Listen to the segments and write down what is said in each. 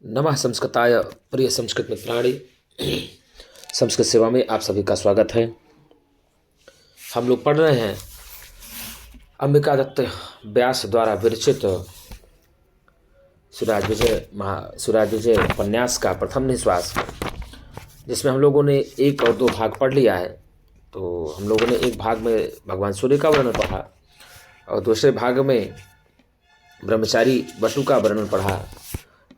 नमः संस्कृताय प्रिय संस्कृत मित्राणि। संस्कृत सेवा में आप सभी का स्वागत है। हम लोग पढ़ रहे हैं अंबिका दत्त व्यास द्वारा विरचित सूराज विजय उपन्यास का प्रथम निश्वास, जिसमें हम लोगों ने 1 और 2 भाग पढ़ लिया है। तो हम लोगों ने एक भाग में भगवान सूर्य का वर्णन पढ़ा और दूसरे भाग में ब्रह्मचारी वसु का वर्णन पढ़ा।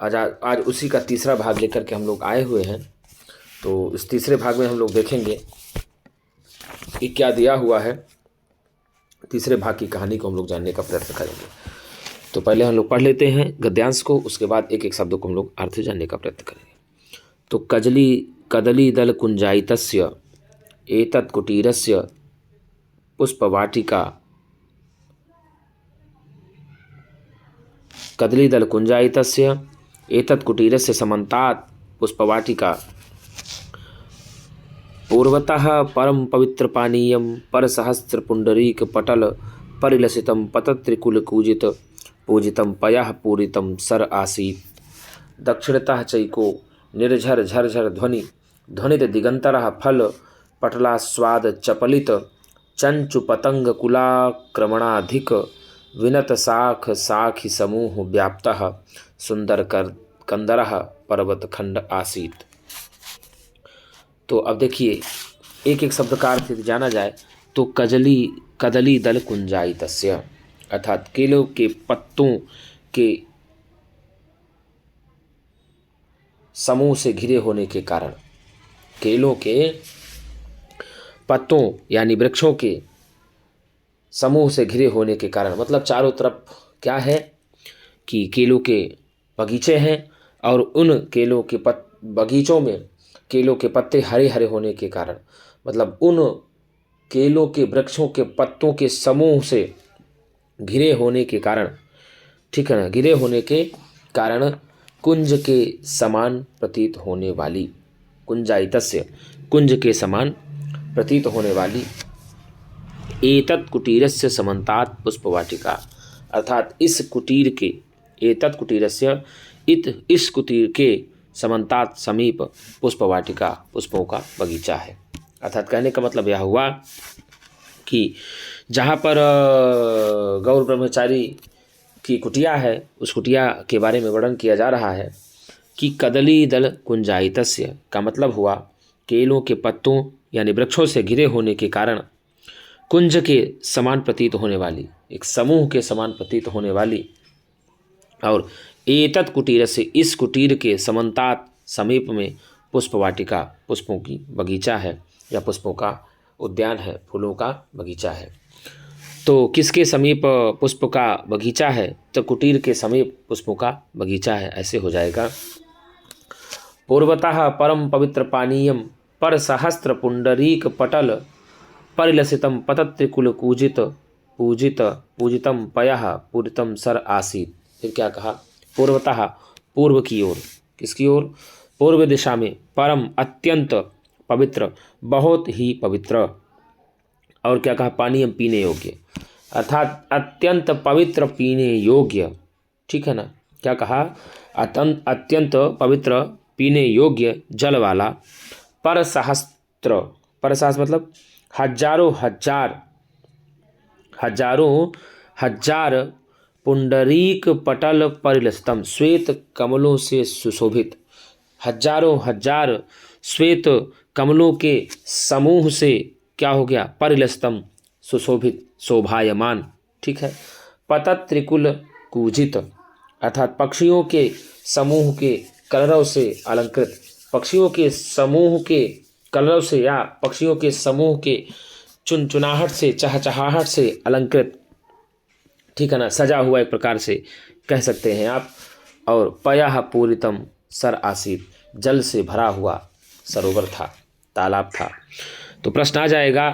आज उसी का तीसरा भाग लेकर के हम लोग आए हुए हैं। तो इस तीसरे भाग में हम लोग देखेंगे कि क्या दिया हुआ है। तीसरे भाग की कहानी को हम लोग जानने का प्रयत्न करेंगे। तो पहले हम लोग पढ़ लेते हैं गद्यांश को, उसके बाद एक एक शब्दों को हम लोग अर्थ जानने का प्रयत्न करेंगे। तो कदली दल कुंजायितस्य एतत् कुटीरस्य पुष्पवाटिका कदलीदल कुंजायितस्य एतत् कुटीरस्य समन्तात् पुष्पवाटिका पूर्वतः परम पवित्र पानीयं परसहस्र पुंडरीक पटल परिलसितं पतत्रिकुलकूजित पूजितं पयः पूरितं सर आसीत्। दक्षिणतः चैको निर्झर झरझर ध्वनित दिगंतरः फल पटलास्वाद चपलित चंचु पतंग कुलाक्रमणाधिक विनत साख साखि समूह व्याप्तः सुंदर कंदरः पर्वत खंड आसीत। तो अब देखिए एक एक शब्द का अर्थ जाना जाए तो कदली दल कुंजायितस्य अर्थात केलों के पत्तों के समूह से घिरे होने के कारण, केलों के पत्तों यानी वृक्षों के समूह से घिरे होने के कारण, मतलब चारों तरफ क्या है कि केलों के बगीचे हैं और उन केलों के बगीचों में केलों के पत्ते हरे हरे होने के कारण, मतलब उन केलों के वृक्षों के पत्तों के समूह से घिरे होने के कारण, ठीक है ना, घिरे होने के कारण कुंज के समान प्रतीत होने वाली, कुंजायितस्य कुंज के समान प्रतीत होने वाली एतत् कुटीरस्य समन्तात् पुष्पवाटिका अर्थात इस कुटीर के, एतत् कुटीरस्य इस कुटीर के समन्तात् समीप पुष्पवाटिका पुष्पों का बगीचा है। अर्थात कहने का मतलब यह हुआ कि जहाँ पर गौर ब्रह्मचारी की कुटिया है, उस कुटिया के बारे में वर्णन किया जा रहा है कि कदली दल कुंजायितस्य का मतलब हुआ केलों के पत्तों यानी वृक्षों से घिरे होने के कारण कुंज के समान प्रतीत होने वाली, एक समूह के समान प्रतीत होने वाली, और एतत् कुटीर से इस कुटीर के समन्तात समीप में पुष्पवाटिका पुष्पों की बगीचा है या पुष्पों का उद्यान है, फूलों का बगीचा है। तो किसके समीप पुष्प का बगीचा है? तो कुटीर के समीप पुष्पों का बगीचा है, ऐसे हो जाएगा। पूर्वतः परम पवित्र पानीयम पर सहस्त्र पुंडरीक पटल परिलसितं पतत्रिकुलकूजित पूजितं पयः पूरितं सर आसीत। फिर क्या कहा? पूर्वतः पूर्व की ओर, किसकी ओर? पूर्व दिशा में, परम अत्यंत पवित्र, बहुत ही पवित्र, और क्या कहा? पानीयम पीने योग्य, अर्थात अत्यंत पवित्र पीने योग्य, ठीक है ना। क्या कहा? अत्यंत पवित्र पीने योग्य जल वाला परसहस्त्र, परसहस्त्र मतलब हजारों हजार पुंडरीक पटल परिलसितम श्वेत कमलों से सुशोभित, हजारों हजार श्वेत कमलों के समूह से क्या हो गया? परिलसितम सुशोभित, शोभायमान, ठीक है। पतत्रिकुल कूजित अर्थात पक्षियों के समूह के कलरव से अलंकृत, पक्षियों के समूह के कलरव से या पक्षियों के समूह के चुनचुनाहट से, चहचहाहट से अलंकृत, ठीक है ना, सजा हुआ एक प्रकार से कह सकते हैं आप। और पयः पूरितम सर आसीत, जल से भरा हुआ सरोवर था, तालाब था। तो प्रश्न आ जाएगा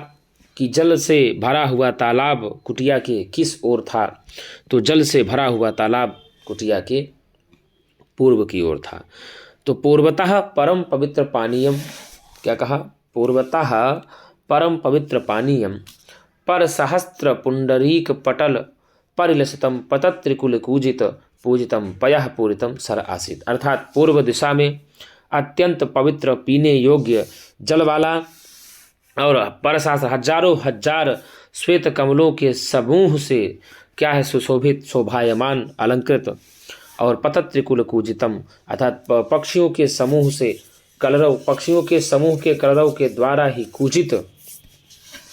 कि जल से भरा हुआ तालाब कुटिया के किस ओर था? तो जल से भरा हुआ तालाब कुटिया के पूर्व की ओर था। तो पूर्वतः परम पवित्र पानीयम, क्या कहा? पूर्वतः परम पवित्र पानीयम पर सहस्त्र पुंडरीक पटल परिलसितं पतत्रिकुलकूजित पूजितम पयः पूरितम सर आसीत। अर्थात पूर्व दिशा में अत्यंत पवित्र पीने योग्य जल वाला और परशास्त्र हजारों हजार श्वेत कमलों के समूह से क्या है सुशोभित शोभायमान अलंकृत और पतत्रिकुल पूजितम अर्थात पक्षियों के समूह से कलरव पक्षियों के समूह के कलरव के द्वारा ही पूजित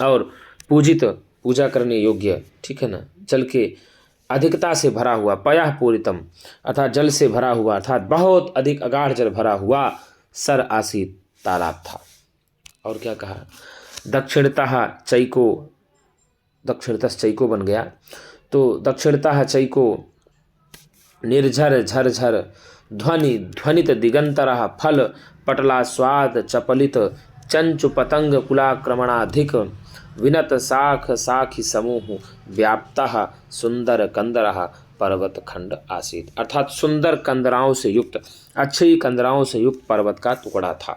और पूजित पूजा करने योग्य, ठीक है ना, जल के अधिकता से भरा हुआ पयः पूरितम अर्थात जल से भरा हुआ अर्थात बहुत अधिक अगाढ़ जल भरा हुआ सर आसीत तालाब था। और क्या कहा, दक्षिणतः चैको दक्षिणतः चैको बन गया तो दक्षिणतः चैको निर्झर झरझर ध्वनि ध्वनित दिगंतरः फल पटला स्वाद चपलित चंचु पतंग कुलाक्रमणाधिक विनत शाख साखी समूह व्याप्तः सुंदर कंदरः पर्वत खंड आसीत। अर्थात सुंदर कंदराओं से युक्त अच्छी कंदराओं से युक्त पर्वत का टुकड़ा था,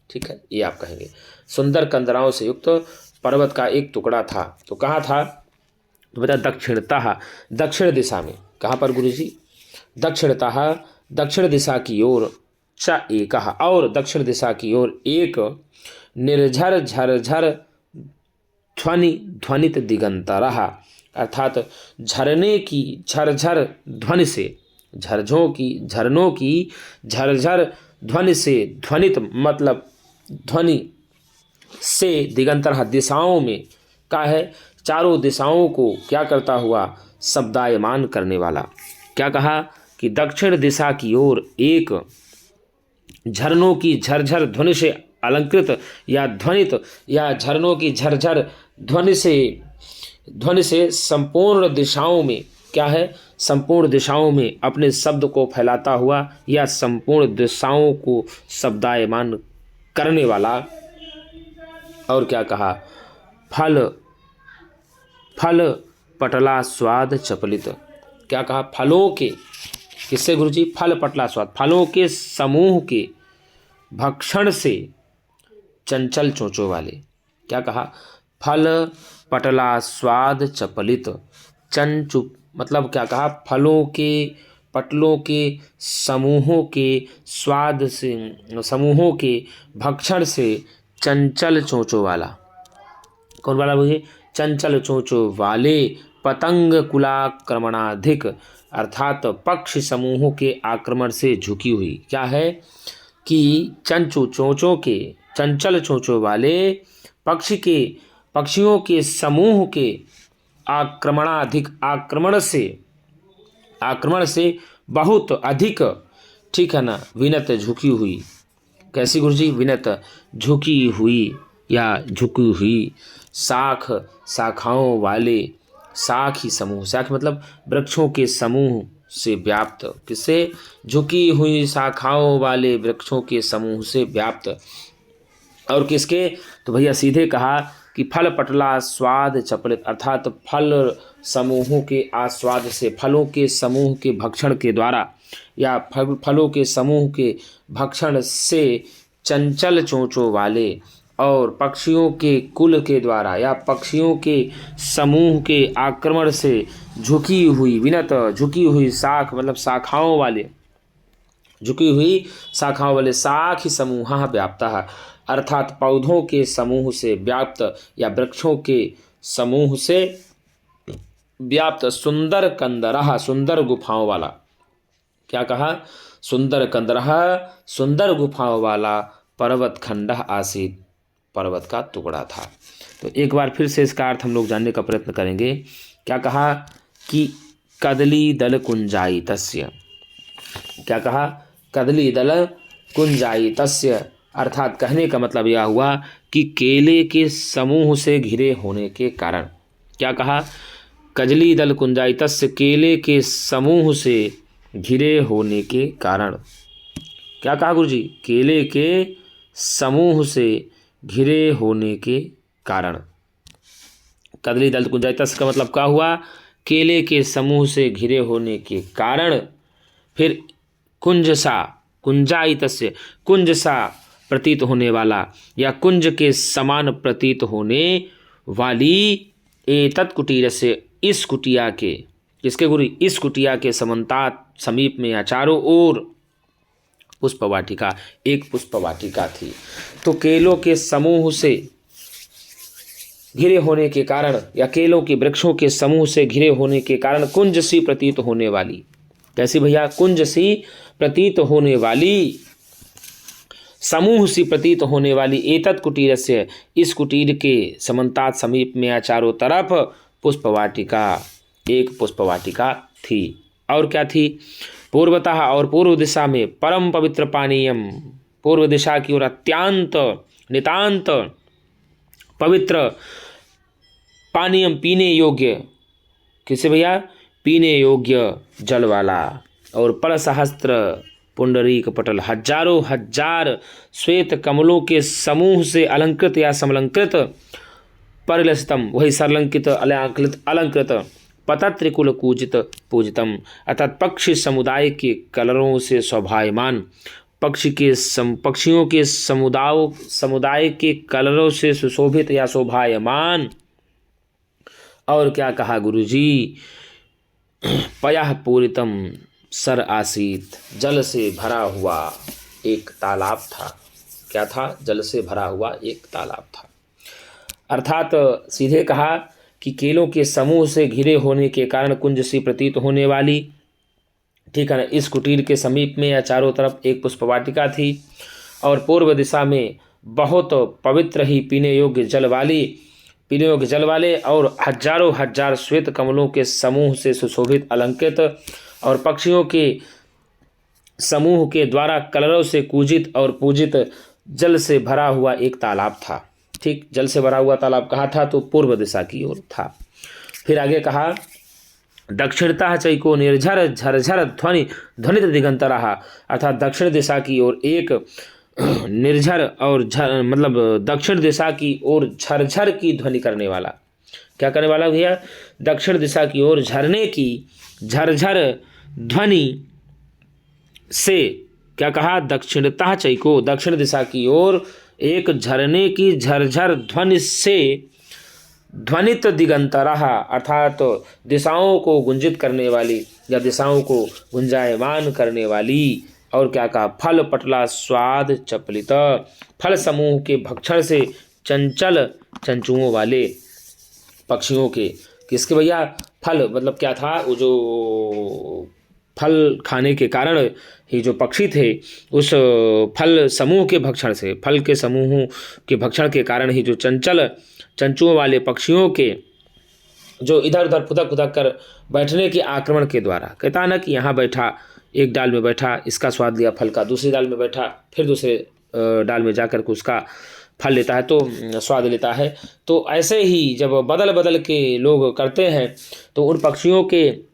ठीक है, ये आप कहेंगे सुंदर कंदराओं से युक्त पर्वत का एक टुकड़ा था। तो कहाँ था, तो बता दक्षिणतः दक्षिण दिशा में। कहाँ पर गुरुजी, दक्षिणतः दक्षिण दिशा की ओर च एकः और दक्षिण दिशा की ओर एक निर्झर झरझर ध्वनि ध्वनित दिगंतरः अर्थात झरने की झरझर ध्वनि से झरनों की झरझर ध्वनि से ध्वनित मतलब ध्वनि से दिगंतर दिशाओं में का है चारों दिशाओं को क्या करता हुआ शब्दायमान करने वाला। क्या कहा कि दक्षिण दिशा की ओर एक झरनों की झरझर ध्वनि से अलंकृत या ध्वनित या झरनों की झरझर ध्वनि से संपूर्ण दिशाओं में क्या है संपूर्ण दिशाओं में अपने शब्द को फैलाता हुआ या संपूर्ण दिशाओं को शब्दायमान करने वाला। और क्या कहा, फल पटला स्वाद चपलित। क्या कहा, फलों के किससे गुरुजी, फल पटला स्वाद फलों के समूह के भक्षण से चंचल चोंचों वाले। क्या कहा, फल पटला स्वाद चपलित चंचु मतलब क्या कहा, फलों के पटलों के समूहों के स्वाद से समूहों के भक्षण से चंचल चोंचों वाला। कौन वाला बोलिए, चंचल चोंचों वाले पतंग कुलाक्रमणाधिक अर्थात पक्षी समूहों के आक्रमण से झुकी हुई। क्या है कि चंचल चोंचों वाले पक्षियों के समूह के आक्रमणाधिक आक्रमण से बहुत अधिक, ठीक है ना, विनत झुकी हुई। कैसी गुरुजी, विनत झुकी हुई या झुकी हुई शाखाओं वाले शाखी समूह। शाख मतलब वृक्षों के समूह से व्याप्त, किससे, झुकी हुई शाखाओं वाले वृक्षों के समूह से व्याप्त। और किसके, तो भैया सीधे कहा कि फल पटला स्वाद चपलित अर्थात फल समूहों के आस्वाद से फलों के समूह के भक्षण के द्वारा या फलों के समूह के भक्षण से चंचल चोंचों वाले और पक्षियों के कुल के द्वारा या पक्षियों के समूह के आक्रमण से झुकी हुई विनत झुकी हुई शाख मतलब शाखाओं वाले झुकी हुई शाखाओं वाले शाखी समूह व्याप्तः अर्थात पौधों के समूह से व्याप्त या वृक्षों के समूह से व्याप्त सुंदर कंदरः सुंदर गुफाओं वाला। क्या कहा, सुंदर कंदरः सुंदर गुफाओं वाला पर्वत खंड आसीत पर्वत का टुकड़ा था। तो एक बार फिर से इसका अर्थ हम लोग जानने का प्रयत्न करेंगे। क्या कहा कि कदली दल कुंजायितस्य। क्या कहा, कदली दल कुंजायितस्य अर्थात कहने का मतलब यह हुआ कि केले के समूह से घिरे होने के कारण। क्या कहा, कजली दल कुंजायितस्य केले के समूह से घिरे होने के कारण। क्या कहा गुरुजी, केले के समूह से घिरे होने के कारण। कदली दल कुंजायितस्य का मतलब क्या हुआ, केले के समूह से घिरे होने के कारण। फिर कुंजसा कुंजायितस्य कुंज सा प्रतीत होने वाला या कुंज के समान प्रतीत होने वाली एतत् कुटीर से इस कुटिया के, किसके गुरु, इस कुटिया के समीप में या चारों ओर पुष्प वाटिका, एक पुष्प वाटिका थी। तो केलों के समूह से घिरे होने के कारण या केलों के वृक्षों के समूह से घिरे होने के कारण कुंज सी प्रतीत होने वाली, कैसी भैया? कुंज सी प्रतीत होने वाली, समूह सी प्रतीत होने वाली एतत् कुटीर से, इस कुटीर के समन्तात समीप में या चारों तरफ पुष्प वाटिका, एक पुष्प वाटिका थी। और क्या थी? पूर्वतः, और पूर्व दिशा में परम पवित्र पानीयम, पूर्व दिशा की ओर अत्यंत नितांत पवित्र पानीयम, पीने योग्य, किसे भैया? पीने योग्य जल वाला, और पर सहस्त्र पुंडरीक पटल, हजारों हजार श्वेत कमलों के समूह से अलंकृत या समलंकृत, परिलसितम, वही सरलंकित अलंकृत अलंकृत, पतत्रिकुल कूजित पूजितम, अर्थात पक्षी समुदाय के कलरों से शोभायमान, पक्षियों के समुदाय के कलरों से सुशोभित या शोभायमान। और क्या कहा गुरुजी? पयः पूरितम सर आसीत, जल से भरा हुआ एक तालाब था। क्या था? जल से भरा हुआ एक तालाब था। अर्थात सीधे कहा कि केलों के समूह से घिरे होने के कारण कुंज सी प्रतीत होने वाली, ठीक है ना, इस कुटीर के समीप में या चारों तरफ एक पुष्प वाटिका थी, और पूर्व दिशा में बहुत पवित्र ही पीने योग्य जल वाले और हजारों हजार श्वेत कमलों के समूह से सुशोभित अलंकृत और पक्षियों के समूह के द्वारा कलरों से कूजित और पूजित जल से भरा हुआ एक तालाब था। ठीक, जल से भरा हुआ तालाब कहाँ था? तो पूर्व दिशा की ओर था। फिर आगे कहा दक्षिणतः चैको निर्झर झरझर ध्वनित दिगंतरः, अर्थात दक्षिण दिशा की ओर एक निर्झर और मतलब दक्षिण दिशा की ओर झरझर की ध्वनि करने वाला। क्या करने वाला भैया? दक्षिण दिशा की ओर झरने की झरझर ध्वनि से, क्या कहा? दक्षिणतः चैको, दक्षिण दिशा की ओर एक झरने की झरझर ध्वनि से ध्वनित दिगंतरः, अर्थात दिशाओं को गुंजित करने वाली या दिशाओं को गुंजायमान करने वाली। और क्या कहा? फल पटला स्वाद चपलित, फल समूह के भक्षण से चंचल चंचुओं वाले पक्षियों के, किसके भैया? फल मतलब क्या था? वो जो फल खाने के कारण ही जो पक्षी थे, उस फल समूह के भक्षण से, फल के समूह के भक्षण के कारण ही जो चंचल चंचुओं वाले पक्षियों के जो इधर उधर फुदक फुदक कर बैठने के आक्रमण के द्वारा, कहता ना कि यहाँ बैठा, एक डाल में बैठा, इसका स्वाद लिया फल का, दूसरी डाल में बैठा, फिर दूसरे डाल में जाकर के उसका फल लेता है, तो स्वाद लेता है। तो ऐसे ही जब बदल बदल के लोग करते हैं, तो उन पक्षियों के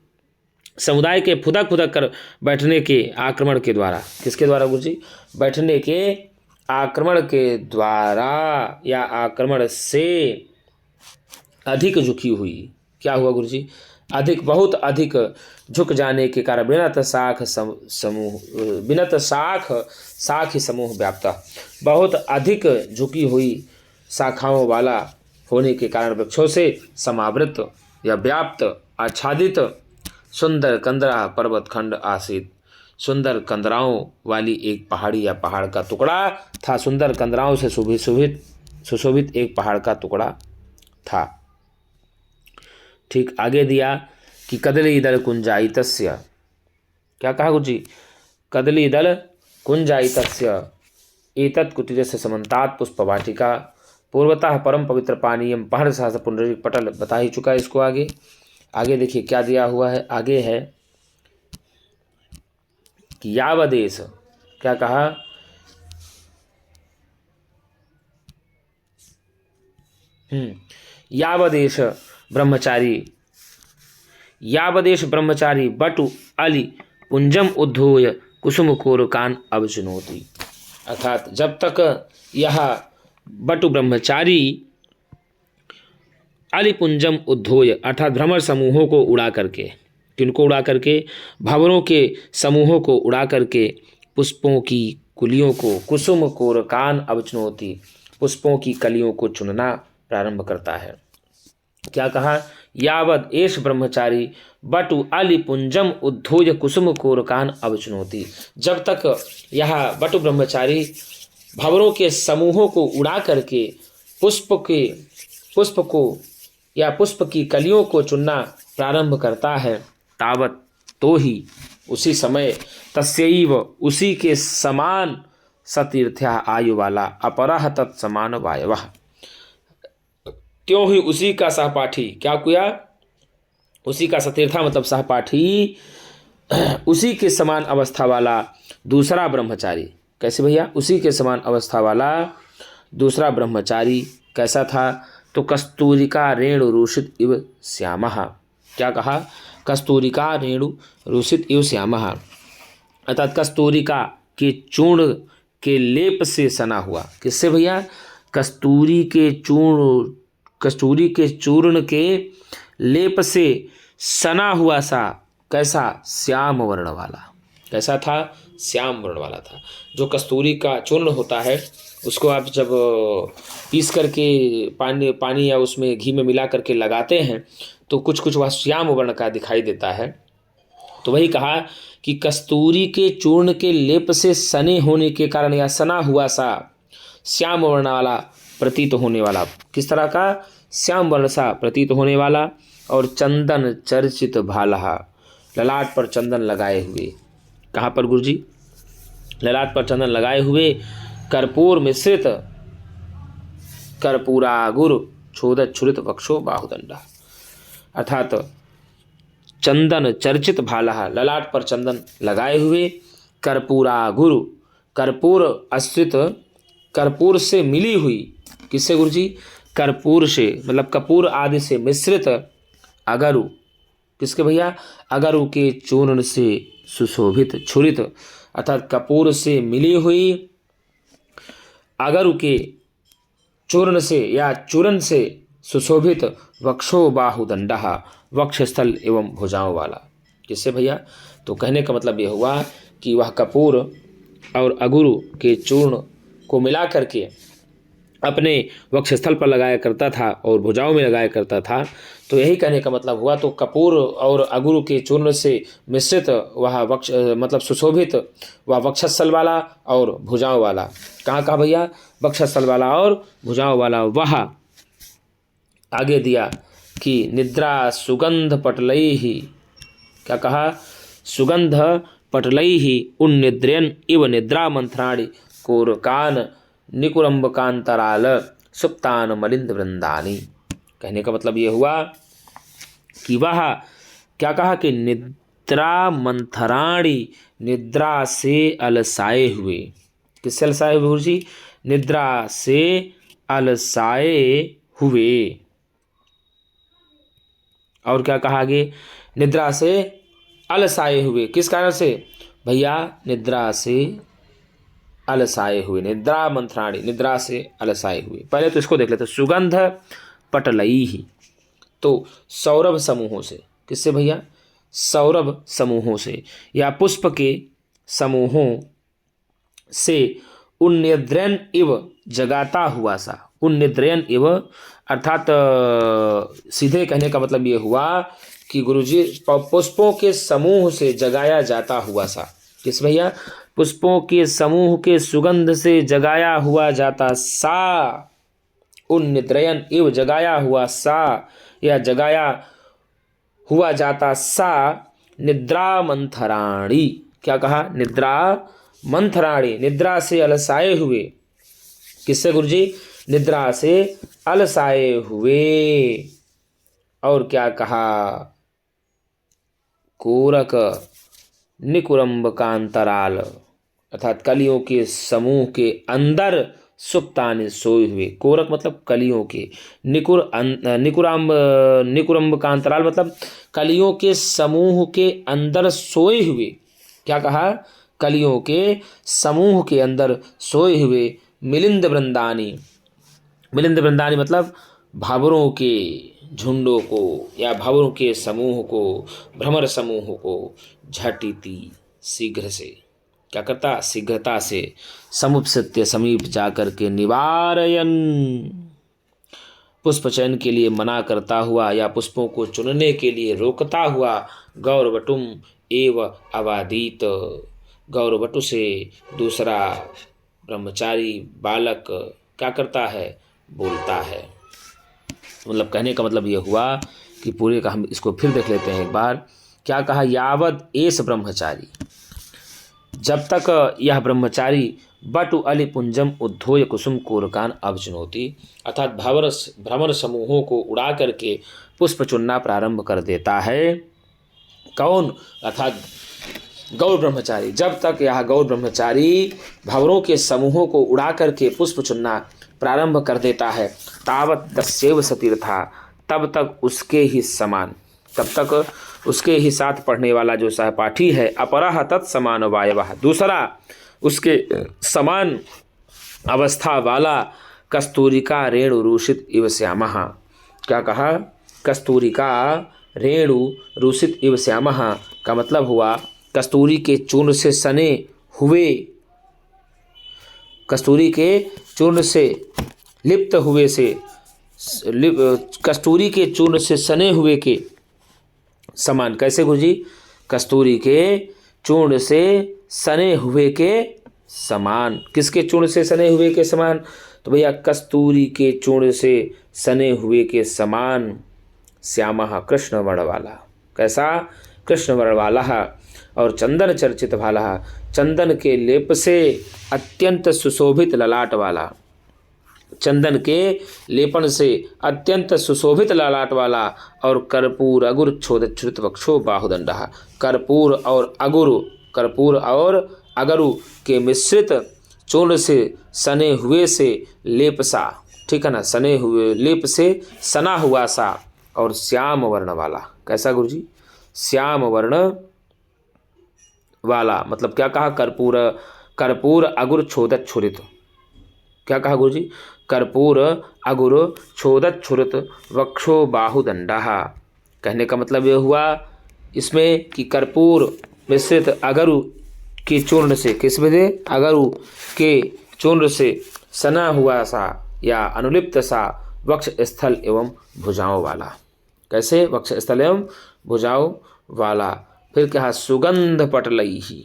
समुदाय के फुदक फुदक कर बैठने के आक्रमण के द्वारा, किसके द्वारा गुरुजी? बैठने के आक्रमण के द्वारा या आक्रमण से अधिक झुकी हुई, क्या हुआ गुरुजी? अधिक, बहुत अधिक झुक जाने के कारण बिनत शाख ही समूह व्याप्ता, बहुत अधिक झुकी हुई शाखाओं वाला होने के कारण वृक्षों से समावृत या व्याप्त आच्छादित सुंदर कंदरा पर्वत खंड आसित, सुंदर कंदराओं वाली एक पहाड़ी या पहाड़ का टुकड़ा था। सुंदर कंदराओं से सुशोभित एक पहाड़ का टुकड़ा था। ठीक, आगे दिया कि कदली दल कुंजायितस्य, क्या कहा गुरुजी? कदली दल कुंजायितस्य एतत् कुटीरस्य समन्तात् पुष्प वाटिका, पूर्वतः परम पवित्र पानीयम, पहर सहस्र पुंडरीक पटल, बता ही चुका है इसको। आगे देखिए क्या दिया हुआ है। आगे है कि यावदेश, क्या कहा? यावदेश ब्रह्मचारी बटु अली पुंजम उद्धूय कुसुम कोरकान अवचुनोति, अर्थात जब तक यह बटु ब्रह्मचारी अलिपुंजम उद्धोय, अर्थात भ्रमर समूहों को उड़ा करके, किनको उड़ा करके? भंवरों के समूहों को उड़ा करके पुष्पों की कुलियों को, कुसुम कोरकान अवचुनोति, पुष्पों की कलियों को चुनना प्रारंभ करता है। क्या कहा, यावद एष ब्रह्मचारी बटु अलिपुंजम उद्धोय कुसुम कोरकान अवचुनोति। जब तक यह बटु ब्रह्मचारी भंवरों के समूहों को उड़ा करके पुष्प को या पुष्प की कलियों को चुनना प्रारंभ करता है, तावत तो ही उसी समय तस्यैव उसी के समान सतीर्थ्या आयु वाला अपरह तत्समान वायवः, त्यों ही उसी का सहपाठी, क्या किया, उसी का सतीर्था मतलब सहपाठी, उसी के समान अवस्था वाला दूसरा ब्रह्मचारी। कैसे भैया, उसी के समान अवस्था वाला दूसरा ब्रह्मचारी कैसा था, तो कस्तूरिका रेणु रूषित इव श्यामः। क्या कहा, कस्तूरिका रेणु रूषित इव श्यामः, अर्थात कस्तूरिका के चूर्ण के लेप से सना हुआ। किससे भैया, कस्तूरी के चूर्ण के लेप से सना हुआ सा, कैसा, श्याम वर्ण वाला। कैसा था, श्याम वर्ण वाला था। जो कस्तूरी का चूर्ण होता है उसको आप जब पीस करके पानी या उसमें घी में मिला करके लगाते हैं तो कुछ कुछ वह श्याम वर्ण का दिखाई देता है। तो वही कहा कि कस्तूरी के चूर्ण के लेप से सने होने के कारण या सना हुआ सा श्याम वर्ण वाला प्रतीत होने वाला, किस तरह का, श्याम वर्ण सा प्रतीत होने वाला। और चंदन चर्चित भाला, ललाट पर चंदन लगाए हुए। कहाँ पर गुरुजी, ललाट पर चंदन लगाए हुए, कर्पूर मिश्रित कर्पूरागुर छोदत छुरित वक्षो बाहुदंडा, अर्थात चंदन चर्चित भाला, ललाट पर चंदन लगाए हुए, कर्पूरागुरु, कर्पूर आश्रित, कर्पूर से मिली हुई, किससे गुरुजी, कर्पूर से मतलब कपूर आदि से मिश्रित, अगरु, किसके भैया, अगरु के चूर्ण से सुशोभित, छुरित अर्थात कपूर से मिली हुई अगरु के चूर्ण से या चूर्ण से सुशोभित, वक्षो बाहुदंडा, वक्षस्थल एवं भुजाओं वाला। किससे भैया, तो कहने का मतलब यह हुआ कि वह कपूर और अगुरु के चूर्ण को मिला करके अपने वक्षस्थल पर लगाया करता था और भुजाओं में लगाया करता था। तो यही कहने का मतलब हुआ। तो कपूर और अगुरु के चूर्ण से मिश्रित वह वक्ष मतलब सुशोभित वह वक्षस्थल वाला और भुजाओं वाला। कहाँ कहाँ भैया, वक्षस्थल वाला और भुजाओं वाला। वह आगे दिया कि निद्रा सुगंध पटलई ही, क्या कहा, सुगंध पटलई ही उन्निद्रयन इव निद्रा मंथराणि कोरकान निकुरम्बकांतराल सुप्तान मलिंद वृंदानी। कहने का मतलब ये हुआ कि वह क्या कहा कि निद्रा मंथराणी, निद्रा से अलसाए हुए, किससे अलसाए हुए जी, निद्रा से अलसाए हुए। और क्या कहा आगे, निद्रा से अलसाए हुए, किस कारण से भैया, निद्रा से अलसाए हुए, निद्रा मंथराणी, निद्रा से अलसाए हुए। पहले तो इसको देख लेते, सुगंध पटलई ही, तो सौरभ समूहों से, किससे भैया, सौरभ समूहों से या पुष्प के समूहों से उन्निद्रयन इव जगाता हुआ सा, उन्निद्रयन इव अर्थात सीधे कहने का मतलब ये हुआ कि गुरुजी पुष्पों के समूह से जगाया जाता हुआ सा, किस भैया, पुष्पों के समूह के सुगंध से जगाया हुआ जाता सा, उन्निद्रयन इव जगाया हुआ सा या जगाया हुआ जाता सा, निद्रा मंथराणी, क्या कहा, निद्रा मंथराणी, निद्रा से अलसाए हुए, किससे गुरुजी, निद्रा से अलसाए हुए। और क्या कहा, कोरक निकुरम्ब कांतराल अर्थात कलियों के समूह के अंदर सुप्तानि सोए हुए। कोरक मतलब कलियों के, निकुरम्ब कांतराल मतलब कलियों के समूह के अंदर सोए हुए। क्या कहा, कलियों के समूह के अंदर सोए हुए। मिलिंद वृंदानी, मिलिंद वृंदानी मतलब भंवरों के झुंडों को या भंवरों के समूह को, भ्रमर समूह को झटिति शीघ्र से, क्या करता, शीघ्रता से, समुपस्थित्य समीप जाकर के निवारयन पुष्प चयन के लिए मना करता हुआ या पुष्पों को चुनने के लिए रोकता हुआ गौरवटुम एव अवादीत, गौरवटु से दूसरा ब्रह्मचारी बालक क्या करता है, बोलता है। मतलब कहने का मतलब ये हुआ कि पूरे का हम इसको फिर देख लेते हैं एक बार। क्या कहा, यावद एस ब्रह्मचारी, जब तक यह ब्रह्मचारी बटु अलिपुंजम उद्धोय कुसुम कोरकान अवचुनोति, अर्थात भ्रमर समूहों को उड़ा करके पुष्प चुनना प्रारंभ कर देता है। कौन, अर्थात गौर ब्रह्मचारी। जब तक यह गौर ब्रह्मचारी भंवरों के समूहों को उड़ा करके पुष्प चुनना प्रारंभ कर देता है, तावत तस्यैव सतीर्था, तब तक उसके ही समान, तब तक उसके ही साथ पढ़ने वाला जो सहपाठी है, अपरः तत्समान वायवः, दूसरा उसके समान अवस्था वाला, कस्तूरिका रेणु रूषित इव श्यामः। क्या कहा, कस्तूरिका रेणु रूषित इव श्यामः का मतलब हुआ कस्तूरी के चूर्ण से सने हुए, कस्तूरी के चूर्ण से लिप्त हुए से, कस्तूरी के चूर्ण से सने हुए के समान। कैसे गुरुजी, कस्तूरी के चूर्ण से सने हुए के समान। किसके चूर्ण से सने हुए के समान, तो भैया कस्तूरी के चूर्ण से सने हुए के समान। श्यामः कृष्ण वर्ण वाला, कैसा, कृष्ण वर्ण वाला। और चंदन चर्चित भाला, चंदन के लेप से अत्यंत सुशोभित ललाट वाला, चंदन के लेपन से अत्यंत सुशोभित ललाट वाला। और कर्पूर अगुर छोदच्छ्रुत वक्षो बाहुदंडः, कर्पूर और अगरु के मिश्रित चूर्ण से सने हुए से लेप सा, ठीक है ना, सने हुए लेप से सना हुआ सा। और श्याम वर्ण वाला, कैसा गुरुजी, श्याम वर्ण वाला। मतलब क्या कहा, कर्पूर अगुर छोदत छुरित, क्या कहा गुरुजी, कर्पूर अगुर छोदत छुरित वक्षो बाहुदंडः। कहने का मतलब ये हुआ इसमें कि कर्पूर मिश्रित अगरु के चूर्ण से, किस में से, अगरु के चूर्ण से सना हुआ सा या अनुलिप्त सा वक्ष स्थल एवं भुजाओं वाला। कैसे, वक्ष स्थल एवं भुजाओं वाला। फिर क्या, सुगंध पटलई ही,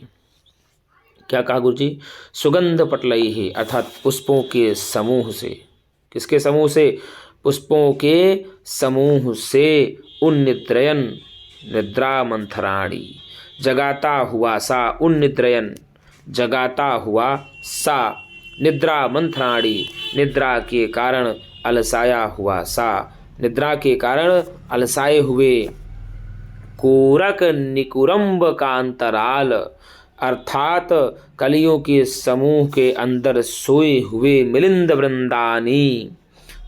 क्या कहा गुरुजी, सुगंध पटलई ही, अर्थात पुष्पों के समूह से। किसके समूह से, पुष्पों के समूह से। उन्निद्रयन निद्रा मंथराणी, जगाता हुआ सा, उन्निद्रयन जगाता हुआ सा, निद्रा मंथराणी निद्रा के कारण अलसाया हुआ सा, निद्रा के कारण अलसाए हुए। कोरक निकुरम्ब का अंतराल, अर्थात कलियों के समूह के अंदर सोए हुए मिलिंद वृंदानी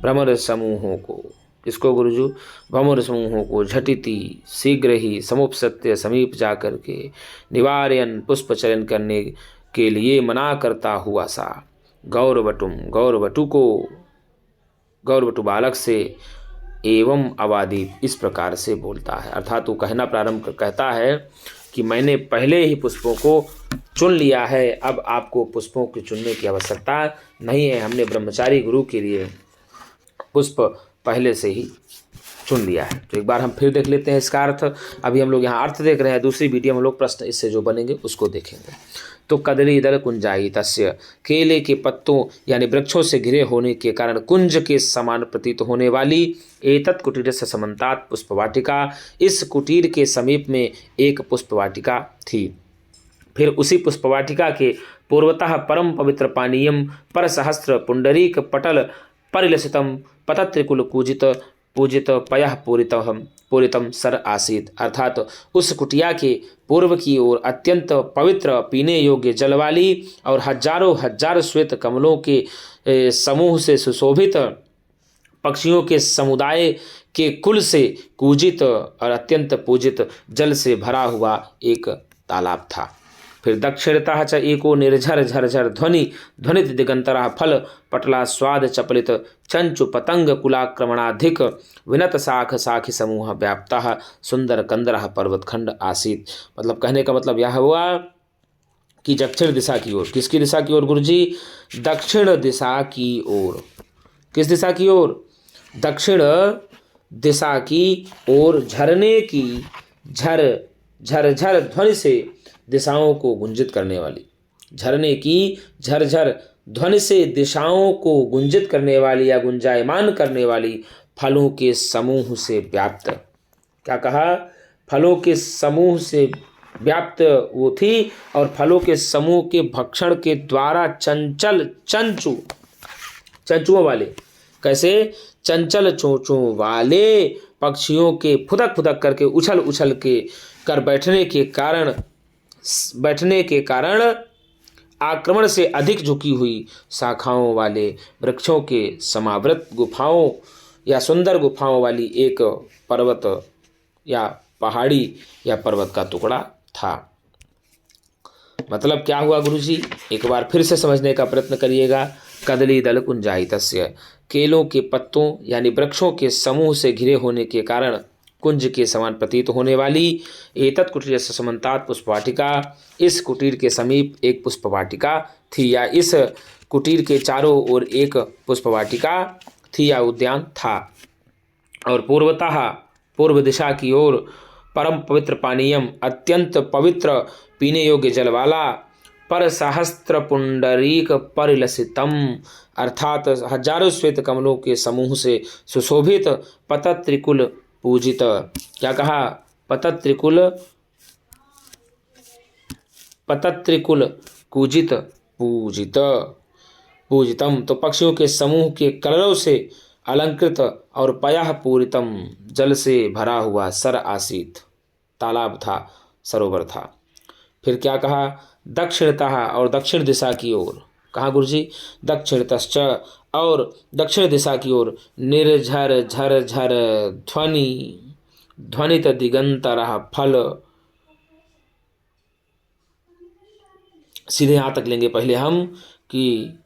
भ्रमर समूहों को, इसको गुरुजू, भ्रमर समूहों को झटिति शीघ्र ही समुपसत्य समीप जाकर के निवार्यन पुष्प चयन करने के लिए मना करता हुआ सा। गौरवटु बालक से एवं अवादी, इस प्रकार से बोलता है। अर्थात वो कहना प्रारंभ कहता है कि मैंने पहले ही पुष्पों को चुन लिया है, अब आपको पुष्पों को चुनने की आवश्यकता नहीं है। हमने ब्रह्मचारी गुरु के लिए पुष्प पहले से ही चुन लिया है। तो एक बार हम फिर देख लेते हैं इसका अर्थ। अभी हम लोग यहाँ अर्थ देख रहे हैं, दूसरी वीडियो में लोग प्रश्न इससे जो बनेंगे उसको देखेंगे। तो कदली दल कुंजाई तस्य, केले के पत्तों यानी वृक्षों से घिरे होने के कारण कुंज के समान प्रतीत होने वाली एतत् कुटीर से समन्तात पुष्पवाटिका, इस कुटीर के समीप में एक पुष्पवाटिका थी। फिर उसी पुष्पवाटिका के पूर्वतः परम पवित्र पानीयम पर सहस्त्र पुंडरीक पटल परिलसितम पतत्रिकुल पूजित पयः पूरितम सर आसीत, अर्थात उस कुटिया के पूर्व की ओर अत्यंत पवित्र पीने योग्य जल वाली और हजारों हजार श्वेत कमलों के समूह से सुशोभित पक्षियों के समुदाय के कुल से पूजित और अत्यंत पूजित जल से भरा हुआ एक तालाब था। फिर दक्षिणतः च एको निर्झर झरझर ध्वनित दिगंतरा फल पटला स्वाद चपलित चंचु पतंग कुलाक्रमणाधिक विनत शाख साखी समूह व्याप्ता सुंदर कंदरः पर्वतखंड आसीत। मतलब कहने का मतलब यह हुआ कि दक्षिण दिशा की ओर, किसकी दिशा की ओर गुरुजी, दक्षिण दिशा की ओर, किस दिशा की ओर, दक्षिण दिशा की ओर झरने की झर झर झर ध्वनि से दिशाओं को गुंजित करने वाली, झरने की झरझर ध्वनि से दिशाओं को गुंजित करने वाली या गुंजायमान करने वाली फलों के समूह से व्याप्त। क्या कहा? फलों के समूह से व्याप्त वो थी और फलों के समूह के भक्षण के द्वारा चंचल चंचुओं वाले, कैसे? चंचल चोंचों वाले पक्षियों के फुदक फुदक करके उछल उछल के कर बैठने के कारण आक्रमण से अधिक झुकी हुई शाखाओं वाले वृक्षों के समावृत गुफाओं या सुंदर गुफाओं वाली एक पर्वत या पहाड़ी या पर्वत का टुकड़ा था। मतलब क्या हुआ गुरुजी? एक बार फिर से समझने का प्रयत्न करिएगा। कदली दल कुंजायितस्य, केलों के पत्तों यानी वृक्षों के समूह से घिरे होने के कारण कुंज के समान प्रतीत होने वाली एतत् कुटीर समन्तात् पुष्पवाटिका, इस कुटीर के समीप एक पुष्पवाटिका थी या इस कुटीर के चारों ओर एक पुष्पवाटिका थी या उद्यान था। और पूर्वतः पूर्व दिशा की ओर परम पवित्र पानीयम, अत्यंत पवित्र पीने योग्य जल वाला, पर सहस्त्र पुंडरीक परिलसितम अर्थात हजारों श्वेत कमलों के समूह से सुशोभित पतत्रिकुल पूजित। क्या कहा? पतत्रिकुल पूजित पूजितम, तो पक्षियों के समूह के कलरों से अलंकृत और पयः पूरितम, जल से भरा हुआ सर आसीत, तालाब था, सरोवर था। फिर क्या कहा? दक्षिणतः, और दक्षिण दिशा की ओर। कहाँ गुरुजी? दक्षिणतश्च, और दक्षिण दिशा की ओर निर्झर झर झर ध्वनित दिगंतरः फल। सीधे यहाँ तक लेंगे पहले हम कि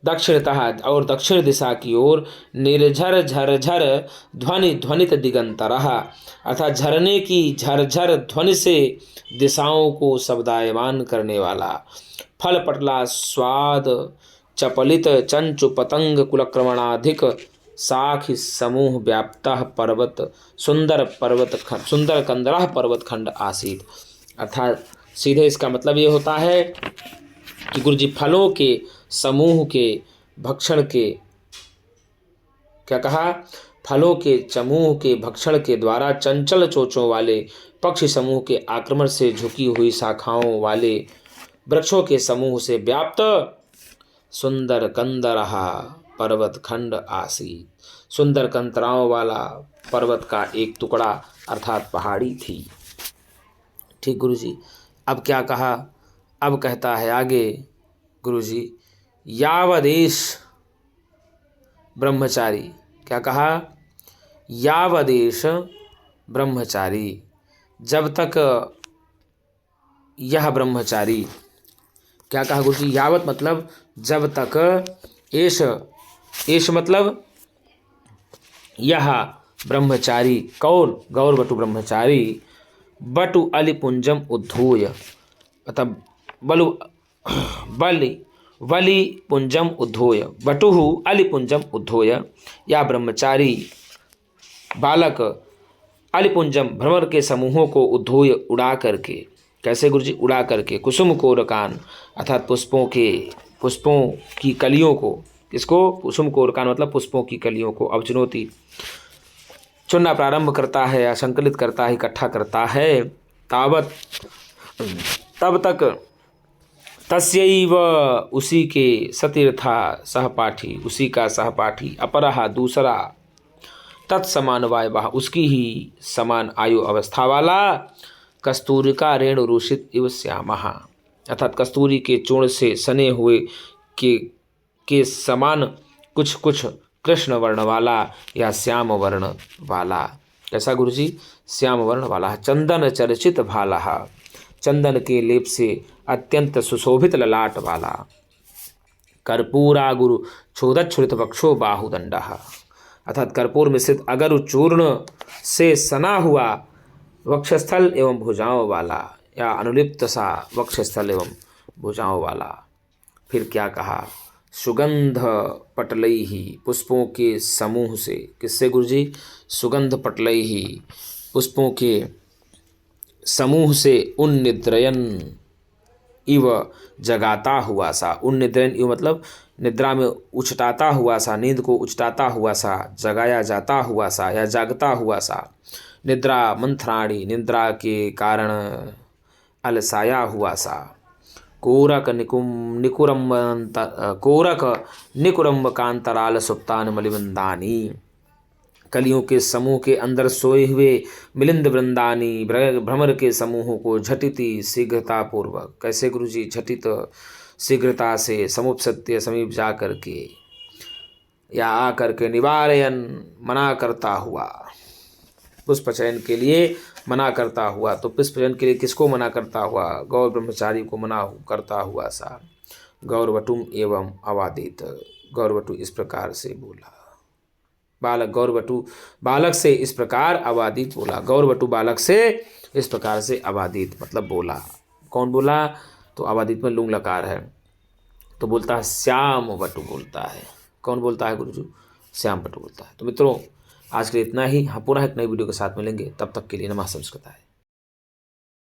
दक्षिणतः और दक्षिण दिशा की ओर निर्झर झरझर ध्वनित दिगंतरः, अर्थात झरने की झरझर ध्वनि से दिशाओं को शब्दायमान करने वाला, फल पटला स्वाद चपलित चंचु पतंग कुलक्रमणाधिक साखी समूह व्याप्तः पर्वत सुंदर कंदरः पर्वत खंड आसीत। अर्थात सीधे इसका मतलब ये होता है कि गुरुजी फलों के समूह के भक्षण के, क्या कहा? फलों के समूह के भक्षण के द्वारा चंचल चोंचों वाले पक्षी समूह के आक्रमण से झुकी हुई शाखाओं वाले वृक्षों के समूह से व्याप्त सुंदर कंदरहा पर्वत खंड आसीत, सुंदर कंतराओं वाला पर्वत का एक टुकड़ा अर्थात पहाड़ी थी। ठीक गुरुजी। अब क्या कहा? अब कहता है आगे गुरुजी, यावदेश ब्रह्मचारी। क्या कहा? यावदेश ब्रह्मचारी, जब तक यह ब्रह्मचारी। क्या कहा गुरुजी? यावत मतलब जब तक, एश मतलब यह ब्रह्मचारी। कौन? गौर बटु ब्रह्मचारी। बटु अलिपुंजम उद्धूय, मतलब वलि पुंजम उद्धूय, बटुहु अलिपुंजम उद्धूय, या ब्रह्मचारी बालक अलिपुंजम भ्रमर के समूहों को उद्धूय उड़ा करके। कैसे गुरुजी? उड़ा करके कुसुम कोरकान, अर्थात पुष्पों की कलियों को। किसको? कुसुम कोरकान मतलब पुष्पों की कलियों को। अब चुनौती, चुनना प्रारंभ करता है या संकलित करता है, इकट्ठा करता है। तब तक तस्यैव, उसी के, सतीर्था सहपाठी, उसी का सहपाठी, अपरहा दूसरा, तत्समान वायवः, उसकी ही समान आयु अवस्था वाला, कस्तूरिका रेणु रूषित इव श्यामः, अर्थात कस्तूरी के चूर्ण से सने हुए के समान कुछ कुछ कृष्ण वर्ण वाला या श्याम वर्ण वाला। कैसा गुरुजी? श्याम वर्ण वाला। चंदन चर्चित भाला, चंदन के लेप से अत्यंत सुशोभित ललाट वाला। कर्पूरा गुरु क्षोदच्छुरित वक्षो बाहुदंड, अर्थात कर्पूर मिश्रित अगर चूर्ण से सना हुआ वक्षस्थल एवं भुजाओं वाला, या अनुलिप्त सा वक्षस्थल एवं भुजाओं वाला। फिर क्या कहा? सुगंध पटलैहि, पुष्पों के समूह से। किससे गुरुजी? सुगंध पटलैहि, पुष्पों के समूह से। उन्निद्रयन इव जगाता हुआ सा। उन्निद्रयन इव मतलब निद्रा में उछटाता हुआ सा, नींद को उछटाता हुआ सा, जगाया जाता हुआ सा या जागता हुआ सा। निद्रा मंथराणी, निद्रा के कारण अलसाया हुआ सा। कोरक निकुरम्ब कांतराल सुप्तान मलिबंदानी, कलियों के समूह के अंदर सोए हुए मिलिंद वृंदानी, भ्रमर के समूहों को झटिति शीघ्रता पूर्वक। कैसे गुरुजी? झटित शीघ्रता से, समुपसत्य समीप जा कर के या आ करके, निवारयन मना करता हुआ, पुष्प चयन के लिए मना करता हुआ। तो पुष्प चयन के लिए किसको मना करता हुआ? गौर ब्रह्मचारी को मना करता हुआ सा। गौरवटुम एवं अवादित, गौरवटु इस प्रकार से बोला। बालक गौरवटु बालक से इस प्रकार अवादित बोला। गौरवटु बालक से इस प्रकार से अवादित मतलब बोला। कौन बोला? तो अवादित में लुंग लकार है, तो बोलता है श्याम वटु बोलता है। कौन बोलता है गुरुजी? श्याम वटु बोलता है। तो मित्रों, आज के लिए इतना ही। हाँ, पुनः एक नई वीडियो के साथ मिलेंगे। तब तक के लिए नमः संस्कृताय।